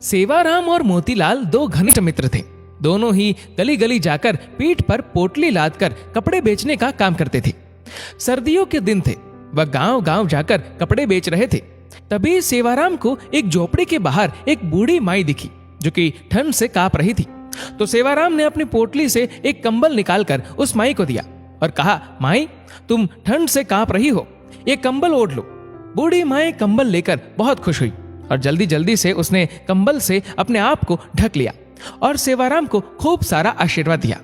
सेवाराम और मोतीलाल दो घनिष्ठ मित्र थे। दोनों ही गली गली जाकर पीठ पर पोटली लादकर कपड़े बेचने का काम करते थे। सर्दियों के दिन थे, वह गांव गांव जाकर कपड़े बेच रहे थे। तभी सेवाराम को एक झोपड़ी के बाहर एक बूढ़ी माई दिखी जो कि ठंड से कांप रही थी। तो सेवाराम ने अपनी पोटली से एक कंबल निकालकर उस माई को दिया और कहा, माई तुम ठंड से कांप रही हो, ये कंबल ओढ़ लो। बूढ़ी माई कंबल लेकर बहुत खुश हुई और जल्दी जल्दी से उसने कंबल से अपने आप को ढक लिया और सेवाराम को खूब सारा आशीर्वाद दिया।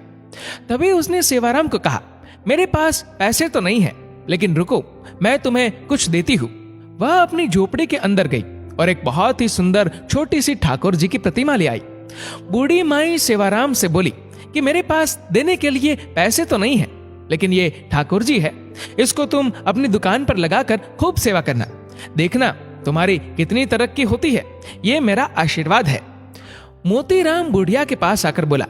तभी उसने सेवाराम को कहा, मेरे पास पैसे तो नहीं है, लेकिन रुको, मैं तुम्हें कुछ देती हूँ। वह अपनी झोपड़ी के अंदर गई और एक बहुत ही सुंदर छोटी सी ठाकुर जी की प्रतिमा ले आई। बूढ़ी माई सेवाराम से बोली कि मेरे पास देने के लिए पैसे तो नहीं है, लेकिन ये ठाकुर जी है, इसको तुम अपनी दुकान पर लगाकर खूब सेवा करना, देखना तुम्हारी कितनी तरक्की होती है, ये मेरा आशीर्वाद है। मोतीराम बुढ़िया के पास आकर बोला,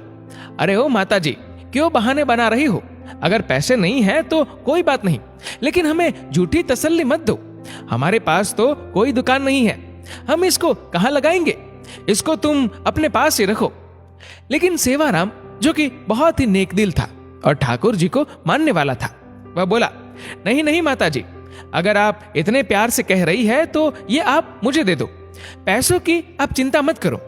अरे ओ माता जी, क्यों बहाने बना रही हो? अगर पैसे नहीं है तो कोई बात नहीं, लेकिन हमें झूठी तसल्ली मत दो। हमारे पास तो कोई दुकान नहीं है, हम इसको कहाँ लगाएंगे? इसको तुम अपने पास ही रखो। लेकिन सेवाराम, जो कि बहुत ही नेकदिल था और ठाकुर जी को मानने वाला था, वह बोला, नहीं नहीं माता जी, अगर आप इतने प्यार से कह रही है तो ये आप मुझे दे दो, पैसों की आप चिंता मत करो।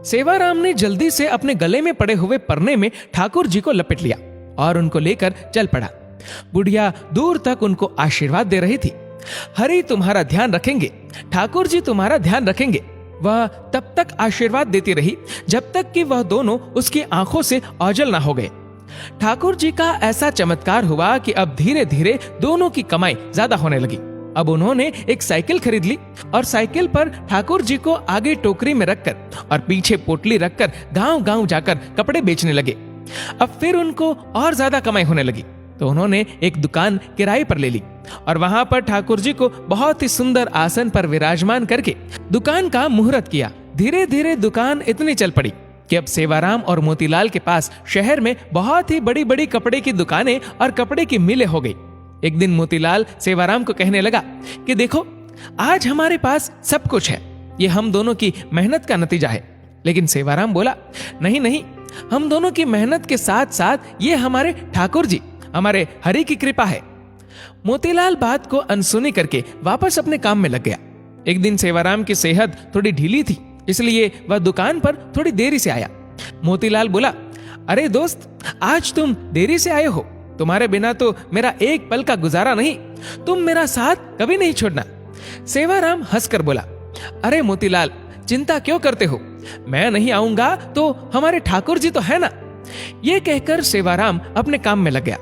सेवाराम ने जल्दी से अपने गले में पड़े हुए परने में ठाकुर जी को लपेट लिया और उनको लेकर चल पड़ा। बुढ़िया दूर तक उनको आशीर्वाद दे रही थी। हरि तुम्हारा ध्यान रखेंगे, ठाकुर जी तुम्हारा ध्यान रखेंगे। वह तब तक आशीर्वाद देती रही जब तक कि वह दोनों उसकी आंखों से ओझल ना हो गए। ठाकुर जी का ऐसा चमत्कार हुआ कि अब धीरे धीरे दोनों की कमाई ज्यादा होने लगी। अब उन्होंने एक साइकिल खरीद ली और साइकिल पर ठाकुर जी को आगे टोकरी में रखकर और पीछे पोटली रखकर गांव गांव जाकर कपड़े बेचने लगे। अब फिर उनको और ज्यादा कमाई होने लगी, तो उन्होंने एक दुकान किराए पर ले ली और वहां पर ठाकुर जी को बहुत ही सुंदर आसन पर विराजमान करके दुकान का मुहूर्त किया। धीरे धीरे दुकान इतनी चल पड़ी कि अब सेवाराम और मोतीलाल के पास शहर में बहुत ही बड़ी बड़ी कपड़े की दुकानें और कपड़े की मिलें हो गई। एक दिन मोतीलाल सेवाराम को कहने लगा कि देखो, आज हमारे पास सब कुछ है, ये हम दोनों की मेहनत का नतीजा है। लेकिन सेवाराम बोला, नहीं नहीं, हम दोनों की मेहनत के साथ साथ ये हमारे ठाकुर जी, हमारे हरि की कृपा है। मोतीलाल बात को अनसुनी करके वापस अपने काम में लग गया। एक दिन सेवाराम की सेहत थोड़ी ढीली थी, इसलिए वह दुकान पर थोड़ी देरी से आया। मोतीलाल बोला, अरे दोस्त, आज तुम देरी से आए हो, तुम्हारे बिना तो मेरा एक पल का गुजारा नहीं, तुम मेरा साथ कभी नहीं छोड़ना। सेवाराम हंसकर बोला, अरे मोतीलाल, चिंता क्यों करते हो, मैं नहीं आऊंगा तो हमारे ठाकुर जी तो है ना। ये कहकर सेवाराम अपने काम में लग गया।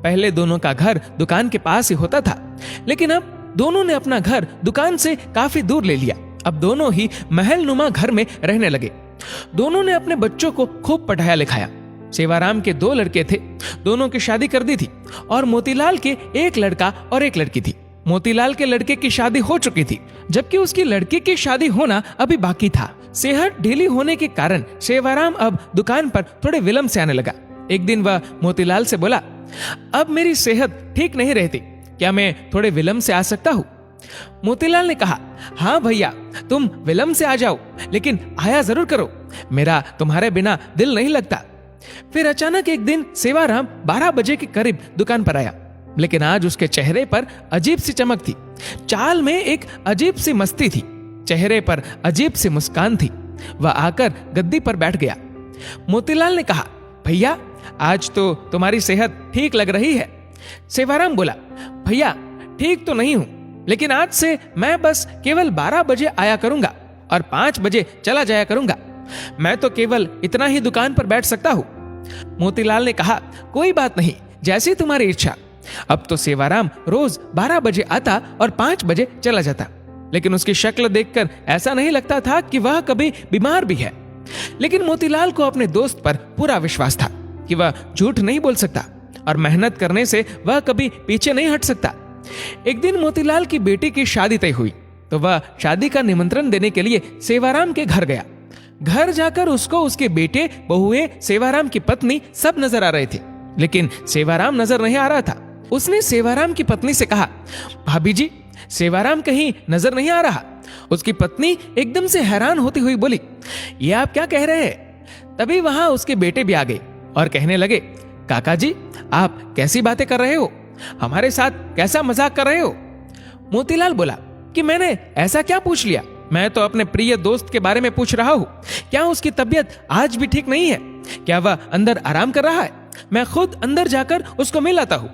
पहले दोनों का घर दुकान के पास ही होता था, लेकिन अब दोनों ने अपना घर दुकान से काफी दूर ले लिया। अब दोनों ही महल नुमा घर में रहने लगे। दोनों ने अपने बच्चों को खूब पढ़ाया लिखाया। सेवाराम के दो लड़के थे, दोनों की शादी कर दी थी और मोतीलाल के एक लड़का और एक लड़की थी। मोतीलाल के लड़के की शादी हो चुकी थी, जबकि उसकी लड़की की शादी होना अभी बाकी था। सेहत ढीली होने के कारण सेवाराम अब दुकान पर थोड़े विलंब से आने लगा। एक दिन वह मोतीलाल से बोला, अब मेरी सेहत ठीक नहीं रहती, क्या मैं थोड़े विलंब से आ सकता हूँ? मोतीलाल ने कहा, हाँ भैया, तुम विलंब से आ जाओ, लेकिन आया जरूर करो, मेरा तुम्हारे बिना दिल नहीं लगता। फिर अचानक एक दिन सेवाराम 12 बजे के करीब दुकान पर आया, लेकिन आज उसके चेहरे पर अजीब सी चमक थी, चाल में एक अजीब सी मस्ती थी, चेहरे पर अजीब सी मुस्कान थी। वह आकर गद्दी पर बैठ गया। मोतीलाल ने कहा, भैया, आज तो तुम्हारी सेहत ठीक लग रही है। सेवाराम बोला, भैया, ठीक तो नहीं हूं, लेकिन आज से मैं बस केवल 12 बजे आया करूंगा और 5 बजे चला जाया करूंगा। मैं तो केवल इतना ही दुकान पर बैठ सकता हूं। मोतीलाल ने कहा, कोई बात नहीं, जैसी तुम्हारी इच्छा। अब तो सेवाराम रोज 12 बजे आता और 5 बजे चला जाता, लेकिन उसकी शक्ल देखकर ऐसा नहीं लगता था कि वह कभी बीमार भी है। लेकिन मोतीलाल को अपने दोस्त पर पूरा विश्वास था कि वह झूठ नहीं बोल सकता और मेहनत करने से वह कभी पीछे नहीं हट सकता। एक दिन मोतीलाल की बेटी की शादी तय हुई, तो वह शादी का निमंत्रण देने के लिए सेवाराम के घर गया। घर जाकर उसको उसके बेटे, बहुए, सेवाराम की पत्नी सब नजर आ रहे थे, लेकिन सेवाराम नजर नहीं आ रहा था। उसने सेवाराम की पत्नी से कहा, भाभी जी, सेवाराम कहीं नजर नहीं आ रहा, उसकी पत्नी एकदम से हैरान होती हुई बोली, ये आप क्या कह रहे हैं? तभी वहां उसके बेटे भी आ गए और कहने लगे, काका जी, आप कैसी बातें कर रहे हो? हमारे साथ कैसा मजाक कर रहे हो? मोतीलाल बोला कि मैंने ऐसा क्या पूछ लिया? मैं तो अपने प्रिय दोस्त के बारे में पूछ रहा हूं। क्या उसकी तबीयत आज भी ठीक नहीं है? क्या वह अंदर आराम कर रहा है? मैं खुद अंदर जाकर उसको मिल आता हूं।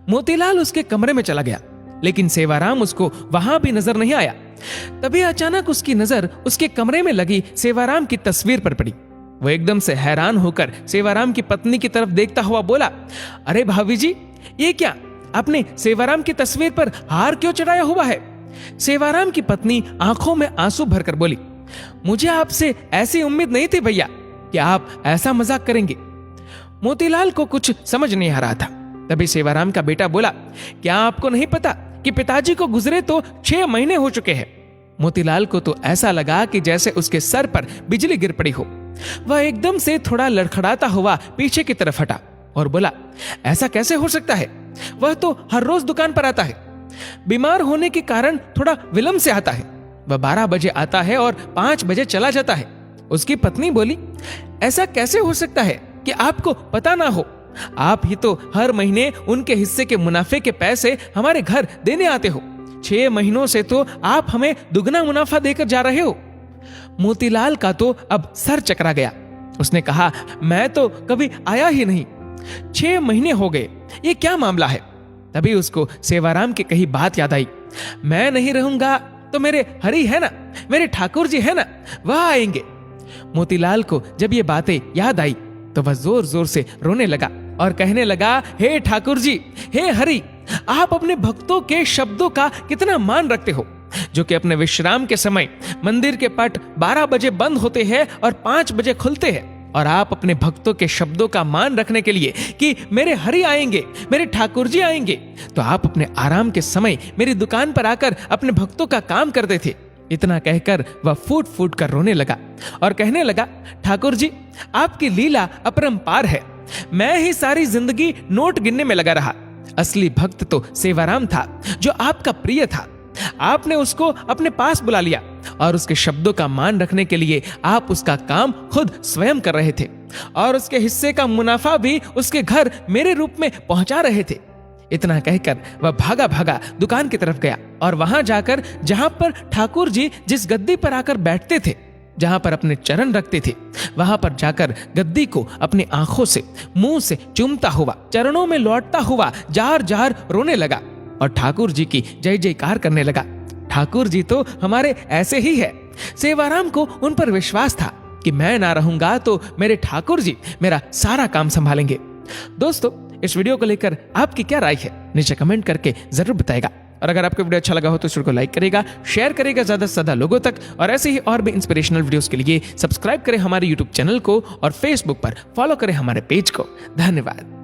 मोतीलाल उसके कमरे में चला गया, लेकिन सेवाराम उसको वहां भी नजर नहीं आया। तभी अचानक उसकी नजर उसके कमरे में लगी सेवाराम की तस्वीर पर पड़ी। वो एकदम से हैरान होकर सेवाराम की पत्नी की तरफ देखता हुआ बोला, अरे भाभी जी, ये क्या? आपने सेवाराम की तस्वीर पर हार क्यों चढ़ाया हुआ है? सेवाराम की पत्नी आंखों में आंसू भरकर बोली, मुझे आपसे ऐसी उम्मीद नहीं थी भैया कि आप ऐसा मजाक करेंगे। मोतीलाल को कुछ समझ नहीं आ रहा था। तभी सेवाराम का बेटा बोला, क्या आपको नहीं पता कि पिताजी को गुजरे तो 6 महीने हो चुके हैं? मोतीलाल को तो ऐसा लगा कि जैसे उसके सर पर बिजली गिर पड़ी हो। वह एकदम से थोड़ा लड़खड़ाता हुआ पीछे की तरफ हटा और बोला, ऐसा कैसे हो सकता है? वह तो हर रोज दुकान पर आता है। बीमार होने के कारण थोड़ा विलंब से आता है। वह 12 बजे आता है और 5 बजे चला जाता है। उसकी पत्नी बोली, ऐसा कैसे हो सकता है कि आपको पता ना हो? आप ही तो हर महीने उनके हिस्से के मुनाफे के पैसे हमारे घर देने आते हो। 6 महीनों से तो आप हमें दुगना मुनाफा देकर जा रहे हो। मोतीलाल का तो अब सर चकरा गया। उसने कहा, मैं तो कभी आया ही नहीं। 6 महीने हो गए, ये क्या मामला है? तभी उसको सेवाराम की कही बात याद आई। मैं नहीं रहूंगा तो मेरे हरि है ना, मेरे ठाकुर जी है ना, वह आएंगे। मोतीलाल को जब ये बातें याद आई तो वह जोर जोर से रोने लगा और कहने लगा, हे ठाकुर जी, हे हरि, आप अपने भक्तों के शब्दों का कितना मान रखते हो, जो कि अपने विश्राम के समय मंदिर के पट 12 बजे बंद होते हैं और 5 बजे खुलते हैं। और आप अपने भक्तों के शब्दों का मान रखने के लिए कि मेरे हरि आएंगे, मेरे ठाकुर जी आएंगे, तो आप अपने आराम के समय मेरी दुकान पर आकर अपने भक्तों का काम करते थे। इतना कहकर वह फूट फूट कर रोने लगा और कहने लगा, ठाकुर जी, आपकी लीला अपरंपार है। मैं ही सारी जिंदगी नोट गिनने में लगा रहा। असली भक्त तो सेवाराम था, जो आपका प्रिय था। आपने उसको अपने पास बुला लिया और उसके शब्दों का मान रखने के लिए आप उसका काम खुद स्वयं कर रहे थे और उसके हिस्से का मुनाफा भी उसके घर मेरे रूप में पहुंचा रहे थे। इतना कहकर वह भागा भागा दुकान की तरफ गया और वहां जाकर, जहां पर ठाकुर जी जिस गद्दी पर आकर बैठते थे, जहां पर अपने चरण रखते थे, वहां पर जाकर गद्दी को अपनी आंखों से, मुंह से चूमता हुआ, चरणों में लौटता हुआ जार जार रोने लगा और ठाकुर जी की जय जयकार करने लगा। ठाकुर जी तो हमारे ऐसे ही है। सेवाराम को उन पर विश्वास था कि मैं ना रहूंगा तो मेरे ठाकुर जी मेरा सारा काम संभालेंगे। दोस्तों, इस वीडियो को लेकर आपकी क्या राय है, नीचे कमेंट करके जरूर बताएगा। और अगर आपको वीडियो अच्छा लगा हो तो इस वीडियो को लाइक करेगा, शेयर करेगा ज्यादा से ज्यादा लोगों तक, और ऐसे ही और भी इंस्पिरेशनल वीडियोस के लिए सब्सक्राइब करें हमारे यूट्यूब चैनल को और फेसबुक पर फॉलो करें हमारे पेज को। धन्यवाद।